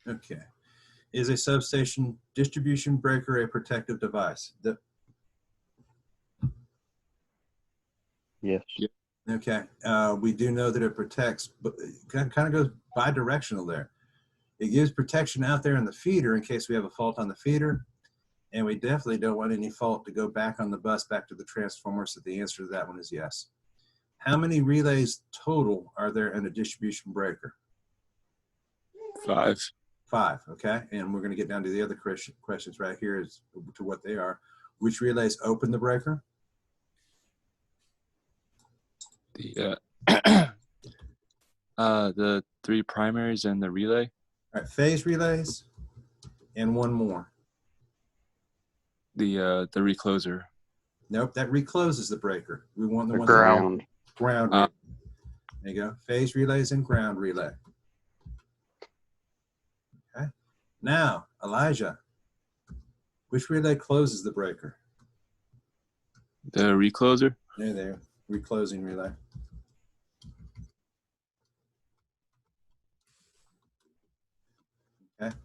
Okay. Is a substation distribution breaker a protective device? Yes. Yep. Okay. We do know that it protects, but it kind of goes bi-directional there. It gives protection out there in the feeder in case we have a fault on the feeder, and we definitely don't want any fault to go back on the bus, back to the transformer, so the answer to that one is yes. How many relays total are there in a distribution breaker? 5. 5, okay? And we're going to get down to the other questions right here as to what they are. Which relays open the breaker? The 3 primaries and the relay. All right, phase relays, and one more. The recloser. Nope, that recloses the breaker. We want the one ground. Ground. There you go. Phase relays and ground relay. Okay. Now, Elijah, which relay closes the breaker? The recloser. There. Reclosing relay. Okay.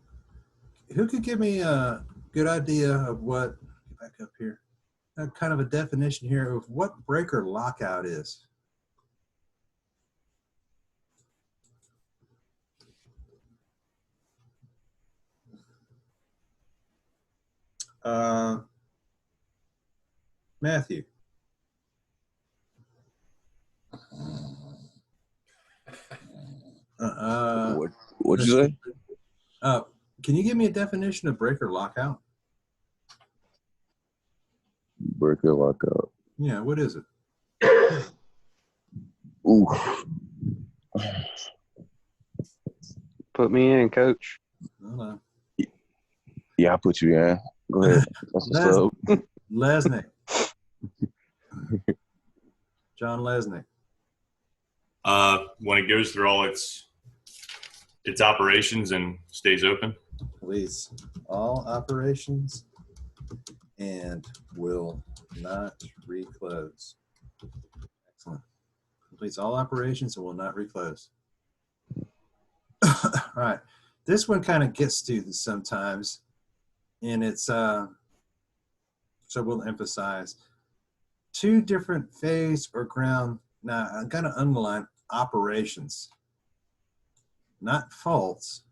Who could give me a good idea of what, back up here, kind of a definition here of what breaker lockout is? Matthew. What'd you say? Can you give me a definition of breaker lockout? Breaker lockout. Yeah, what is it? Ooh. Put me in, coach. Hold on. Yeah, I'll put you in. Go ahead. That's what's up. Lesnick. John Lesnick. When it goes through all its operations and stays open. Please. All operations and will not reclose. Excellent. Completes all operations and will not reclose. All right. This one kind of gets students sometimes, and it's so we'll emphasize 2 different phase or ground. Now I'm going to underline operations, not faults.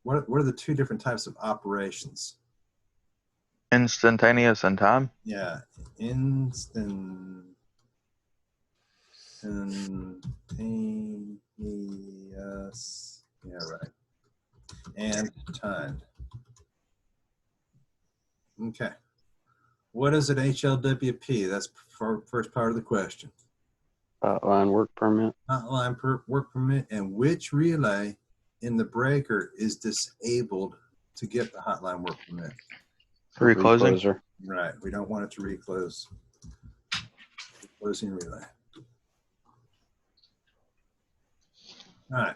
What are the 2 different types of operations? Instantaneous and time? Yeah, instantaneous. Yeah, right. And timed. Okay. What is an HLWP? That's for first part of the question. Hotline work permit. Hotline work permit, and which relay in the breaker is disabled to get the hotline work permit? Reclosing? Recloser. Right. We don't want it to reclose. Closing relay. All right.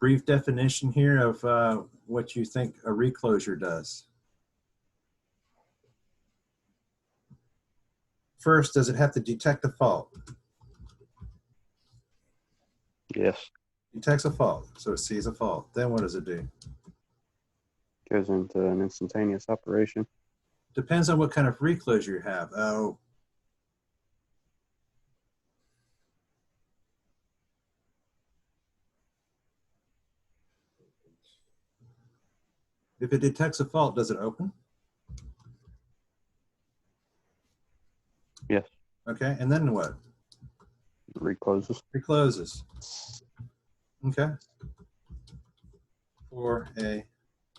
Brief definition here of what you think a reclosure does. First, does it have to detect a fault? Yes. Detects a fault, so it sees a fault. Then what does it do? Goes into an instantaneous operation. Depends on what kind of reclosure you have. If it detects a fault, does it open? Yes. Okay, and then what? Recloses. Recloses. Okay. For a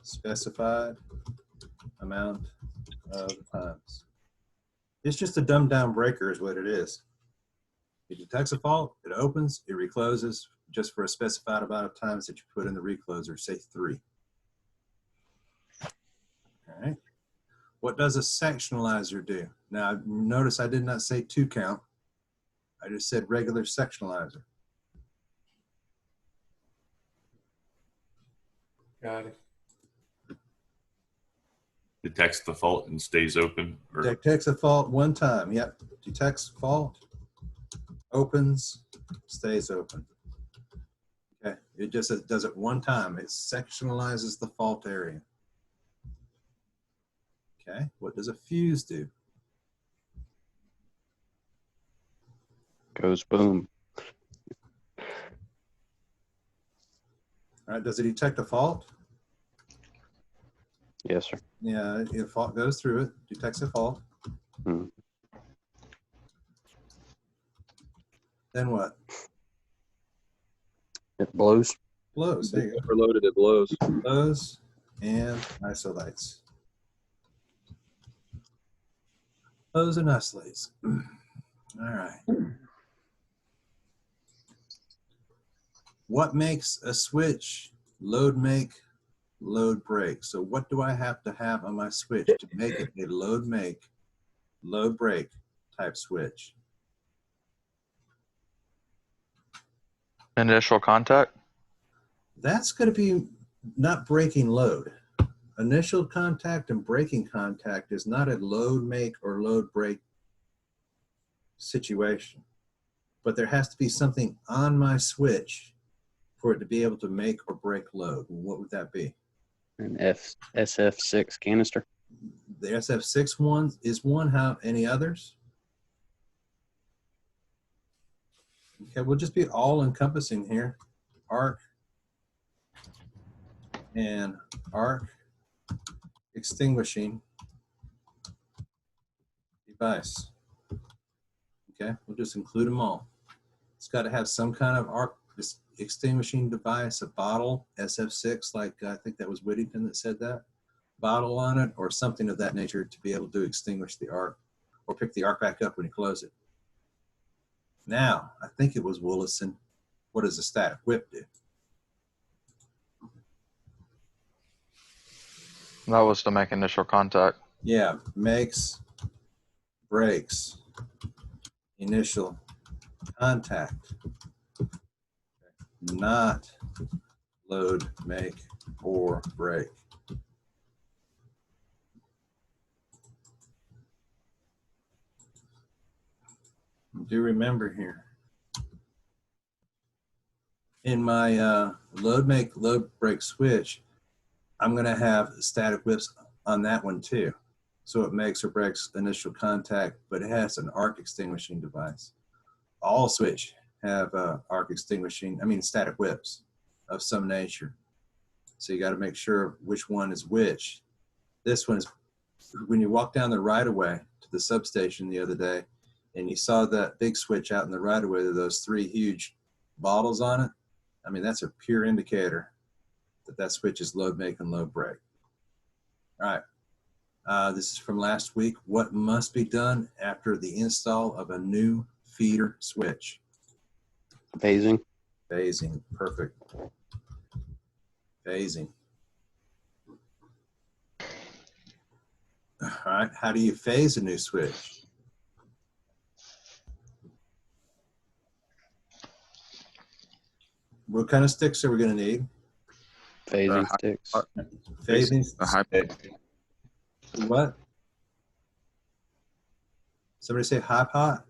specified amount of times. It's just a dumbed down breaker is what it is. It detects a fault, it opens, it recloses just for a specified amount of times that you put in the recloser, say 3. All right. What does a sectionalizer do? Now, notice I did not say 2 count. I just said regular sectionalizer. Got it. Detects the fault and stays open. Or Detects a fault 1 time. Yep. Detects fault, opens, stays open. Okay. It just does it one time. It sectionalizes the fault area. Okay, what does a fuse do? Goes boom. All right, does it detect a fault? Yes, sir. Yeah, if fault goes through it, detects a fault. Hmm. Then what? It blows. Blows. There you go. Overloaded, it blows. Blows and isolates. Blows and isolates. All right. What makes a switch load make, load break? So what do I have to have on my switch to make it a load make, load break type switch? Initial contact. That's going to be not breaking load. Initial contact and breaking contact is not a load make or load break situation. But there has to be something on my switch for it to be able to make or break load. What would that be? An SF6 canister. The SF6 one is one. How any others? Okay, we'll just be all encompassing here. Arc and arc extinguishing device. Okay, we'll just include them all. It's got to have some kind of arc extinguishing device, a bottle, SF6, like I think that was Whittington that said that, bottle on it or something of that nature to be able to extinguish the arc or pick the arc back up when you close it. Now, I think it was Willison. What does a static whip do? That was to make initial contact. Yeah, makes, breaks, initial contact, not load, make, or break. Do remember here, in my load, make, load, break switch, I'm going to have static whips on that one too. So it makes or breaks initial contact, but it has an arc extinguishing device. All switch have arc extinguishing, static whips of some nature. So you got to make sure which one is which. This one is, when you walk down the right of way to the substation the other day, and you saw that big switch out in the right of way with those three huge bottles on it, that's a pure indicator that that switch is load make and load break. All right. This is from last week. What must be done after the install of a new feeder switch? Phasing. Phasing. Perfect. Phasing. All right. How do you phase a new switch? What kind of sticks are we going to need? Phasing sticks. Phasing. A high What? Somebody say high pot?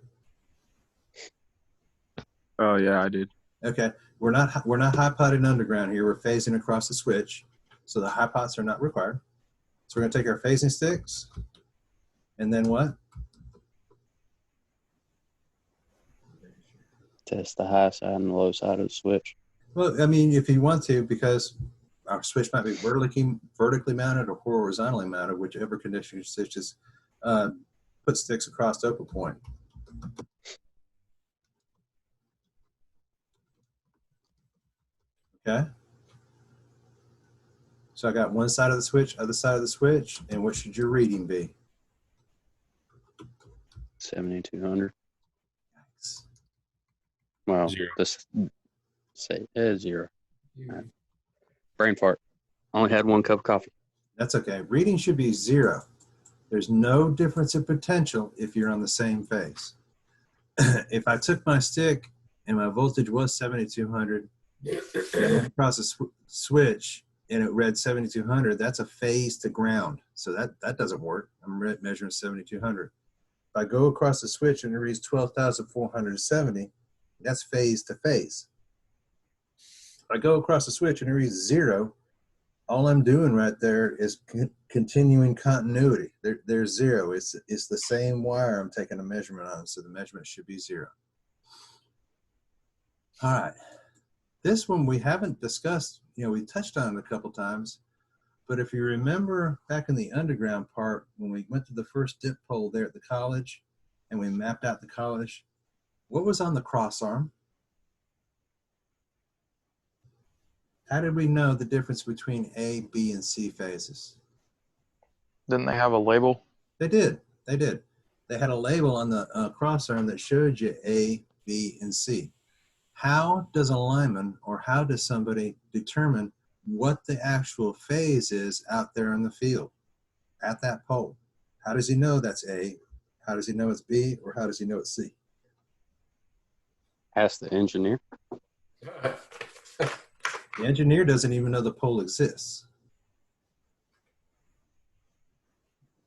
Oh yeah, I did. Okay, we're not high potting underground here. We're phasing across the switch, so the high pots are not required. So we're going to take our phasing sticks, and then what? Test the high side and the low side of the switch. Well, if you want to, because our switch might be vertically mounted or horizontally mounted, whichever condition your switch is. Put sticks across the open point. Okay. So I got one side of the switch, other side of the switch, and what should your reading be? 7200. Well, Zero. this say 0. Right. Brain fart. Only had one cup of coffee. That's okay. Reading should be 0. There's no difference in potential if you're on the same phase. If I took my stick and my voltage was 7200 and I went across the switch and it read 7200, that's a phase to ground. So that doesn't work. I'm measuring 7200. If I go across the switch and it reads 12,470, that's phase to phase. I go across the switch and it reads 0. All I'm doing right there is continuing continuity. There's 0. It's the same wire I'm taking a measurement on, so the measurement should be 0. All right. This one we haven't discussed. We touched on it a couple times, but if you remember back in the underground part, when we went to the first dip pole there at the college and we mapped out the college, what was on the cross arm? How did we know the difference between A, B, and C phases? Didn't they have a label? They did. They did. They had a label on the cross arm that showed you A, B, and C. How does a lineman, or how does somebody determine what the actual phase is out there in the field at that pole? How does he know that's A? How does he know it's B? Or how does he know it's C? Ask the engineer. The engineer doesn't even know the pole exists.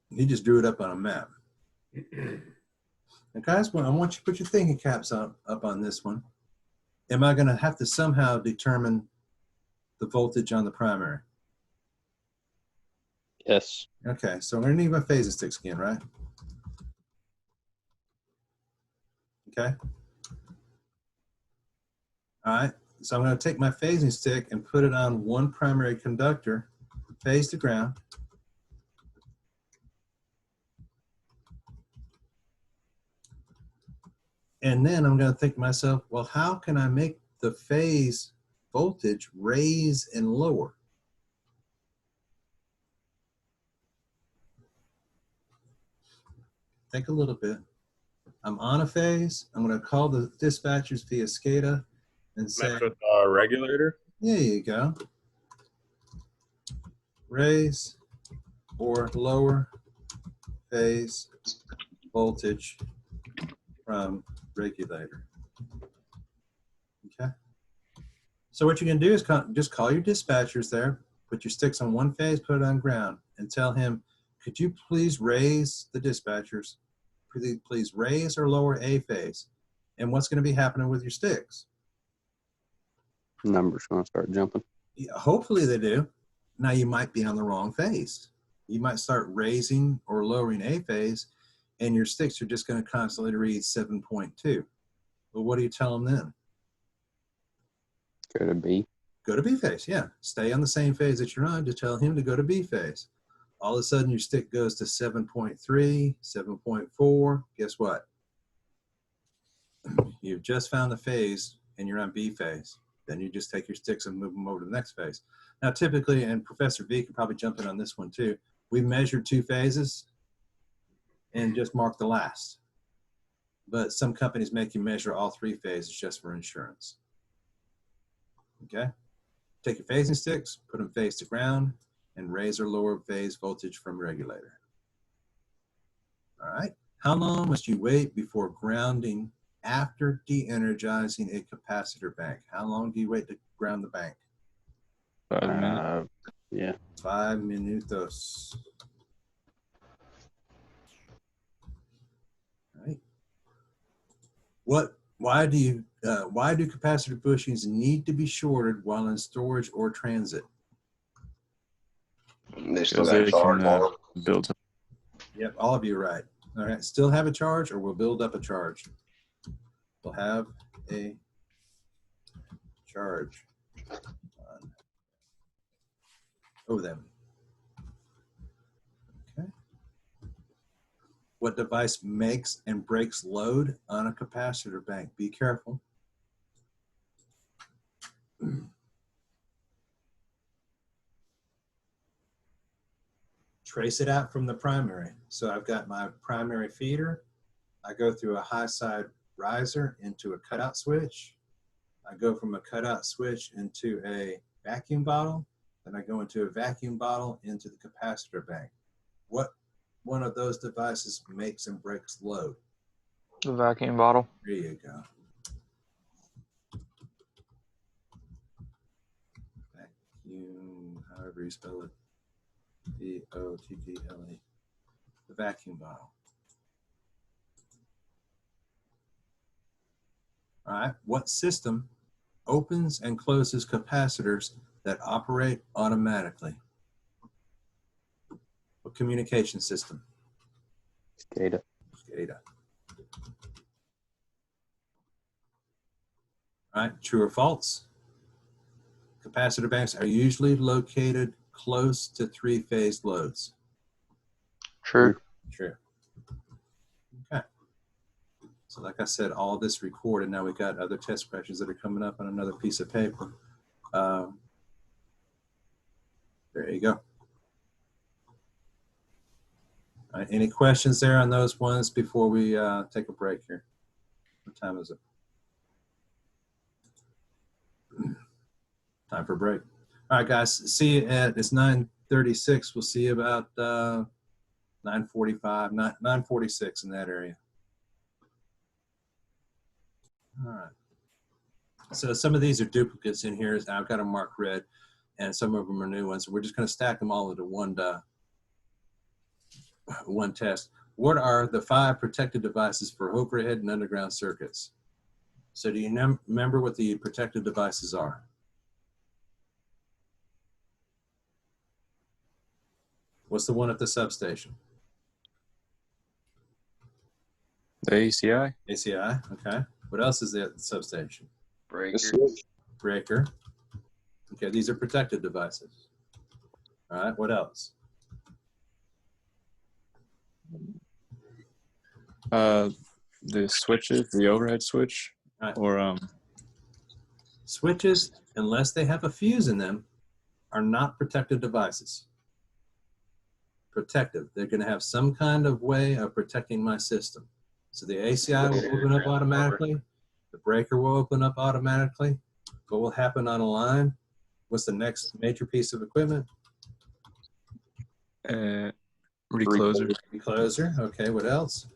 He just drew it up on a map. Now guys, I want you to put your thinking caps up on this one. Am I going to have to somehow determine the voltage on the primary? Yes. Okay, so I'm going to need my phasing sticks again, right? Okay. All right, so I'm going to take my phasing stick and put it on one primary conductor, phase to ground. And then I'm going to think to myself, well, how can I make the phase voltage raise and lower? Think a little bit. I'm on a phase. I'm going to call the dispatchers via SCADA and say, Mess with regulator. there you go. Raise or lower phase voltage from regulator. Okay. So what you can do is just call your dispatchers there, put your sticks on one phase, put it on ground, and tell him, could you please raise the dispatchers, please raise or lower A phase? And what's going to be happening with your sticks? Numbers going to start jumping. Yeah, hopefully they do. Now you might be on the wrong phase. You might start raising or lowering A phase, and your sticks are just going to constantly read 7.2. Well, what do you tell them then? Go to B. Go to B phase, yeah. Stay on the same phase that you're on. Just tell him to go to B phase. All of a sudden, your stick goes to 7.3, 7.4. Guess what? You've just found the phase, and you're on B phase. Then you just take your sticks and move them over to the next phase. Now, typically, and Professor V can probably jump in on this one too, we measured 2 phases and just mark the last. But some companies make you measure all 3 phases just for insurance. Okay? Take your phasing sticks, put them phase to ground, and raise or lower phase voltage from regulator. All right? How long must you wait before grounding after de-energizing a capacitor bank? How long do you wait to ground the bank? 5 minutes. Yeah. 5 minutos. All right. Why do capacitor bushings need to be shorted while in storage or transit? They still Because got they charge can on them. build some. Yep, all of you are right. All right, still have a charge, or we'll build up a charge. We'll have a charge on over them. Okay. What device makes and breaks load on a capacitor bank? Be careful. Trace it out from the primary. So I've got my primary feeder. I go through a high side riser into a cutout switch. I go from a cutout switch into a vacuum bottle. Then I go into a vacuum bottle into the capacitor bank. What one of those devices makes and breaks load? The vacuum bottle. There you go. Vacuum, however you spell it. V-O-T-T-L-E. The vacuum bottle. All right, what system opens and closes capacitors that operate automatically? What communication system? SCADA. SCADA. All right, true or false? Capacitor banks are usually located close to three-phase loads. True. True. Okay. So like I said, all this recorded. Now we've got other test questions that are coming up on another piece of paper. There you go. All right, any questions there on those ones before we take a break here? What time is it? Time for a break. All right, guys. See you at, it's 9:36. We'll see you about 9:45, 9:46 in that area. All right. So some of these are duplicates in here. I've got them marked red, and some of them are new ones. So we're just going to stack them all into one test. What are the 5 protected devices for overhead and underground circuits? So do you remember what the protected devices are? What's the one at the substation? The ACI. ACI, okay. What else is there at the substation? The switch. Breaker. Okay, these are protected devices. All right, what else? The switches, the overhead switch, Right. or Switches, unless they have a fuse in them, are not protected devices. Protective. They're going to have some kind of way of protecting my system. So the ACI will open up automatically. The breaker will open up automatically. What will happen on a line? What's the next major piece of equipment? recloser, Recloser. Okay, what else?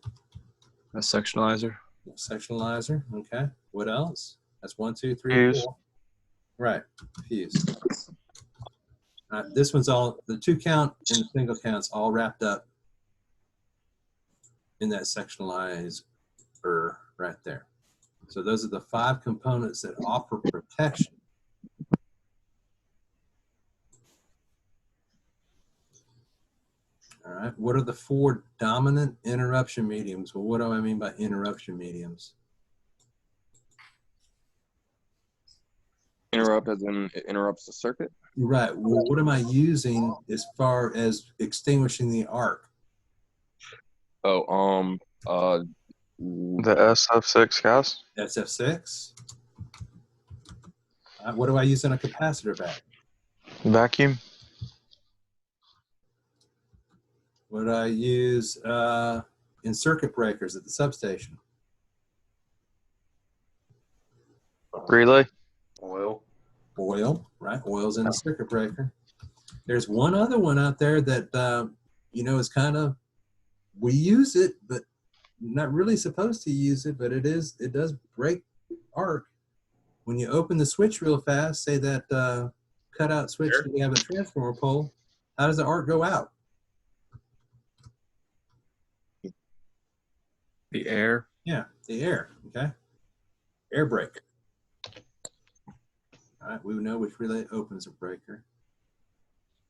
a sectionalizer. Sectionalizer. Okay, what else? That's 1, 2, 3, Fuse. 4. Right, fuse. This one's all, the 2 count and the single count's all wrapped up in that sectionalizer right there. So those are the 5 components that offer protection. All right, what are the 4 dominant interruption mediums? Well, what do I mean by interruption mediums? Interrupt as in it interrupts the circuit. Right, well, what am I using as far as extinguishing the arc? Oh, The SF6 gas. SF6. What do I use in a capacitor bag? Vacuum. What do I use in circuit breakers at the substation? Relay. Oil. Oil, right? Oil's in the circuit breaker. There's one other one out there that, is kind of, we use it, but not really supposed to use it, but it does break arc. When you open the switch real fast, say that cutout switch that we have a transformer pole, how does the arc go out? The air. Yeah, the air, okay? Air brake. All right, we know which relay opens a breaker.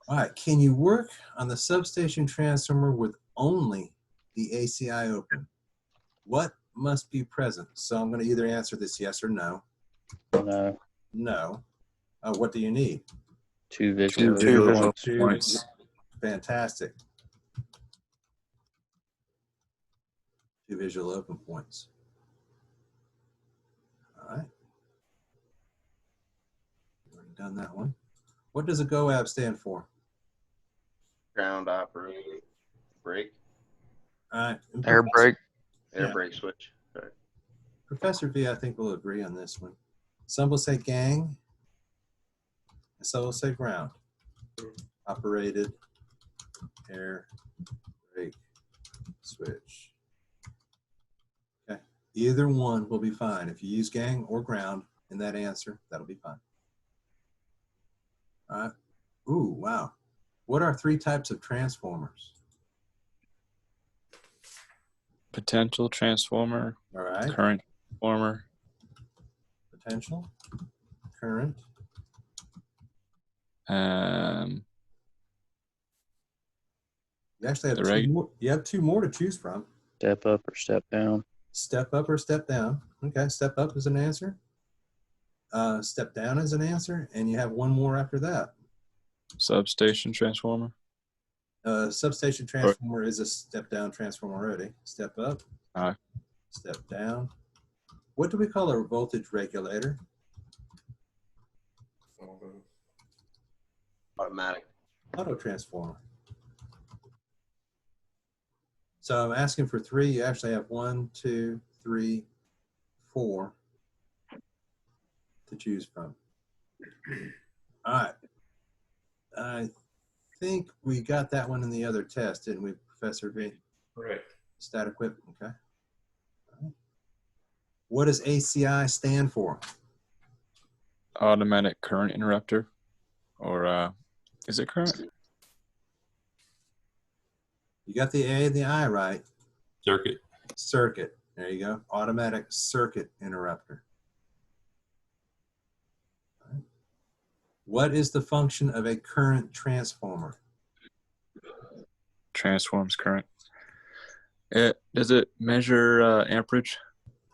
All right, can you work on the substation transformer with only the ACI open? What must be present? So I'm going to either answer this yes or no. No. No. What do you need? 2 visual. Two visual points. Fantastic. 2 visual open points. All right. Already done that one. What does a GOAB stand for? Ground operated brake, All right. and Air brake. air Yeah. brake switch. Sorry. Professor V, I think, will agree on this one. Some will say gang, and some will say ground. Operated air brake switch. Okay, either one will be fine. If you use gang or ground in that answer, that'll be fine. All right. Ooh, wow. What are 3 types of transformers? Potential transformer, All right. current transformer, Potential. current. You actually have The two reg- more. You have two more to choose from. Step up or step down. Step up or step down. Okay, step up is an answer. Step down is an answer, and you have one more after that. Substation transformer. Substation transformer is a step down transformer already. Step up. Aye. Step down. What do we call a voltage regulator? Automatic. Auto transformer. So I'm asking for 3. You actually have 1, 2, 3, 4 to choose from. All right. I think we got that one in the other test, didn't we, Professor V? Correct. Stat equipment, okay. All right. What does ACI stand for? Automatic current interrupter. Or is it current? You got the A and the I right. Circuit. Circuit. There you go. Automatic circuit interrupter. All right. What is the function of a current transformer? Transforms current. Does it measure amperage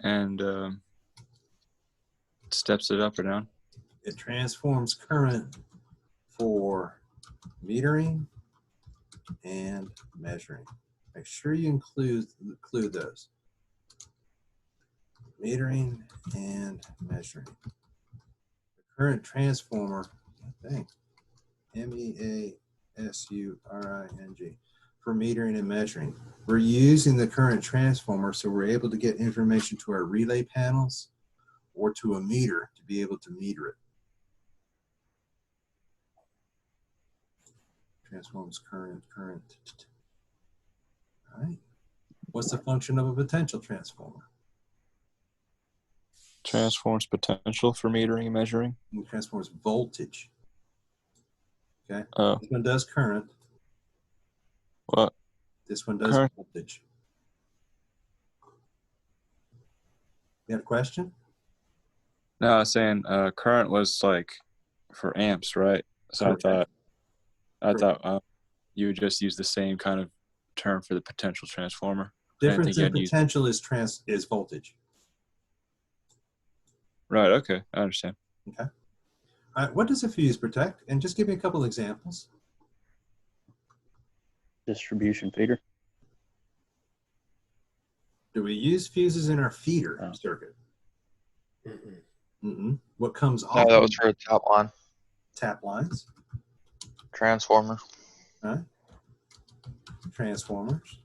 and steps it up or down? It transforms current for metering and measuring. Make sure you include those. Metering and measuring. The current transformer, I think, MEASURING, for metering and measuring. We're using the current transformer so we're able to get information to our relay panels or to a meter to be able to meter it. Transforms current. All right. What's the function of a potential transformer? Transforms potential for metering and measuring. It transforms voltage. Okay. Oh, This one does current. what? This one does Current. voltage. You had a question? No, I was saying current was like for amps, right? So Correct. I thought you would just use the same kind of term for the potential transformer. I didn't Difference think you in had used. potential is voltage. Right. Okay, I understand. Okay. All right. What does a fuse protect? And just give me a couple examples. Distribution feeder. Do we use fuses in our feeder Oh. circuit? What comes No, off that of was for a tap line. tap lines? Transformer. Right? Transformers.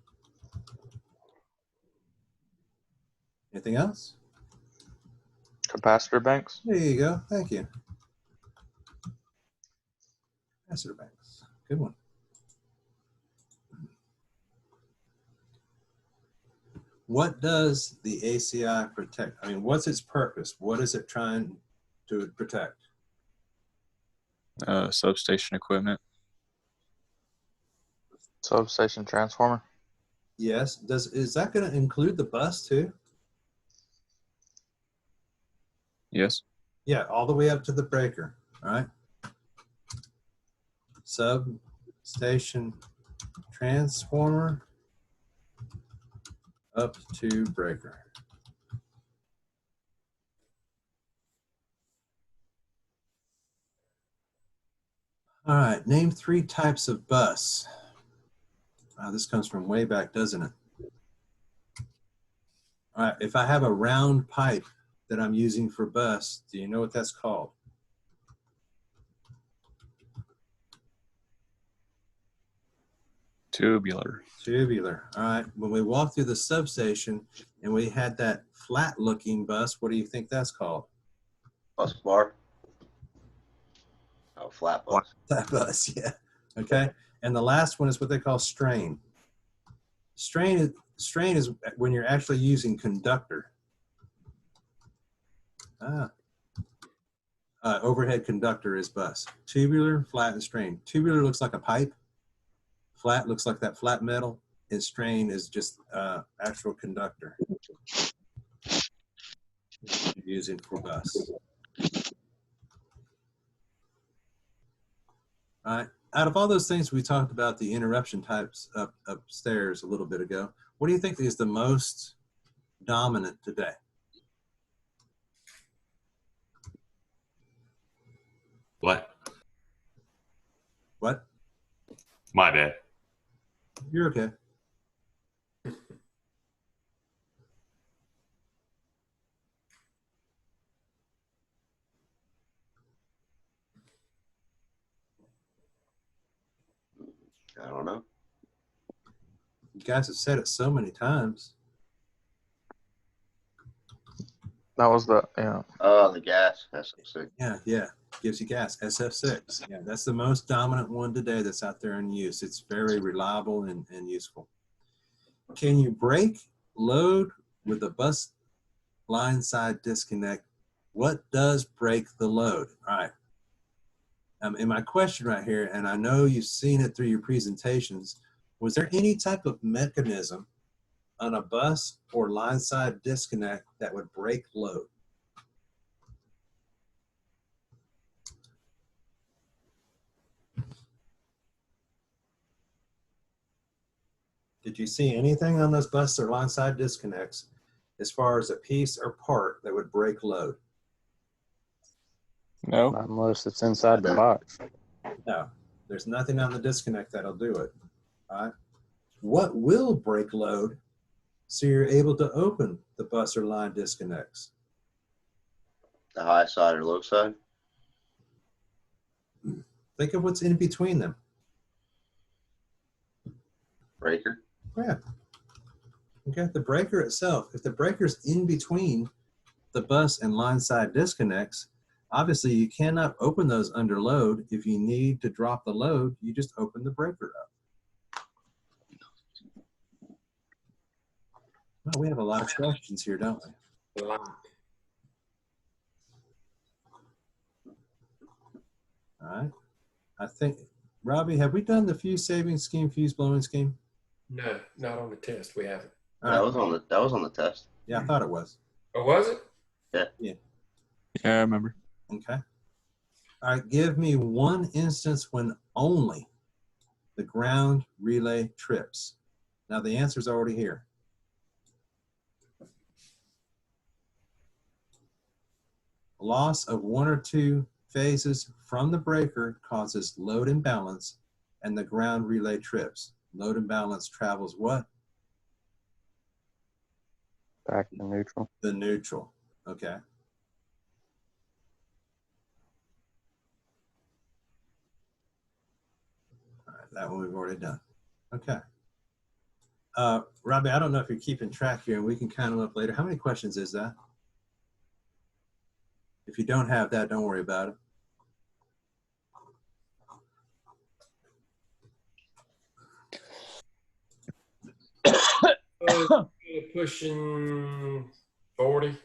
Anything else? Capacitor banks. There you go. Thank you. Capacitor banks. Good one. What does the ACI protect? I mean, what's its purpose? What is it trying to protect? Substation equipment. Substation transformer. Yes. Is that going to include the bus too? Yes. Yeah, all the way up to the breaker. All right. Substation transformer up to breaker. All right, name 3 types of bus. Wow, this comes from way back, doesn't it? All right, if I have a round pipe that I'm using for bus, do you know what that's called? Tubular. Tubular. All right, when we walked through the substation and we had that flat looking bus, what do you think that's called? Bus bar. Oh, flat bus. That bus, yeah. Okay. And the last one is what they call strain. Strain is when you're actually using conductor. Overhead conductor is bus. Tubular, flat, and strain. Tubular looks like a pipe. Flat looks like that flat metal. And strain is just actual conductor. You're using for bus. All right. Out of all those things we talked about, the interruption types upstairs a little bit ago, what do you think is the most dominant today? What? What? My bad. You're okay. I don't know. You guys have said it so many times. That was the, yeah. Oh, the gas. That's sick. Yeah. Gives you gas. SF6. Yeah, that's the most dominant one today that's out there in use. It's very reliable and useful. Can you break load with a bus line side disconnect? What does break the load? All right. In my question right here, and I know you've seen it through your presentations, was there any type of mechanism on a bus or line side disconnect that would break load? Did you see anything on those bus or line side disconnects as far as a piece or part that would break load? No. Not unless it's inside the box. No, there's nothing on the disconnect that'll do it. All right. What will break load so you're able to open the bus or line disconnects? The high side or low side. Think of what's in between them. Breaker. Yeah. Okay, the breaker itself, if the breaker's in between the bus and line side disconnects, obviously you cannot open those under load. If you need to drop the load, you just open the breaker up. Well, we have a lot of questions here, don't we? A lot. All right. I think, Robbie, have we done the fuse saving scheme, fuse blowing scheme? No, not on the test. We haven't. All That right. was on the test. Yeah, I thought it was. Oh, was it? Yeah, I remember. Okay. All right, give me one instance when only the ground relay trips. Now the answer's already here. Loss of one or two phases from the breaker causes load imbalance and the ground relay trips. Load imbalance travels what? Back to neutral. The neutral. Okay. All right, that one we've already done. Okay. Robbie, I don't know if you're keeping track here, and we can count them up later. How many questions is that? If you don't have that, don't worry about it. Pushing 40,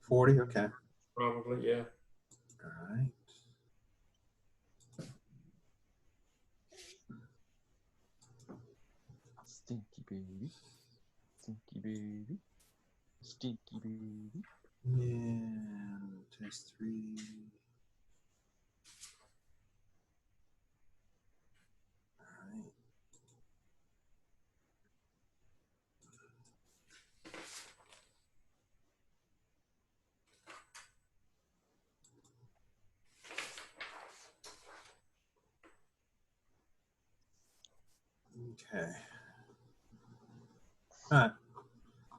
40, okay. probably. Yeah. All right. Stinky baby. Stinky baby. Stinky baby. And test 3. All right. Okay. All right.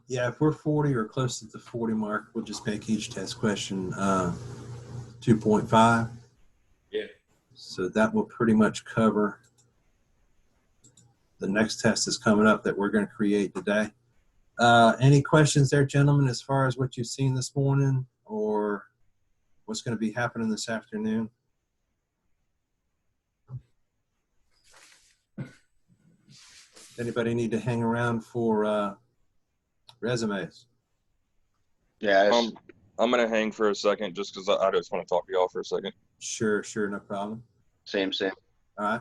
Yeah, if we're 40 or close to the 40 mark, we'll just make each test question 2.5. Yeah. So that will pretty much cover the next test that's coming up that we're going to create today. Any questions there, gentlemen, as far as what you've seen this morning or what's going to be happening this afternoon? Anybody need to hang around for resumes? Yeah. It's, I'm gonna hang for a second just because I just want to talk to y'all for a second. Sure, no problem. same. All right.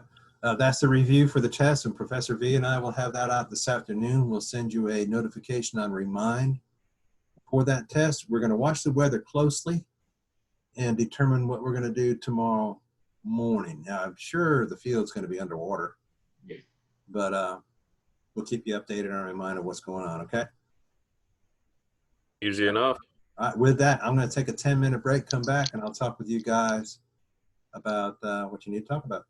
That's the review for the test, and Professor V and I will have that out this afternoon. We'll send you a notification on remind for that test. We're going to watch the weather closely and determine what we're going to do tomorrow morning. Now, I'm sure the field's going to be underwater. Yeah. But we'll keep you updated and remind of what's going on, okay? Easy enough. All right, with that, I'm going to take a 10-minute break, come back, and I'll talk with you guys about what you need to talk about.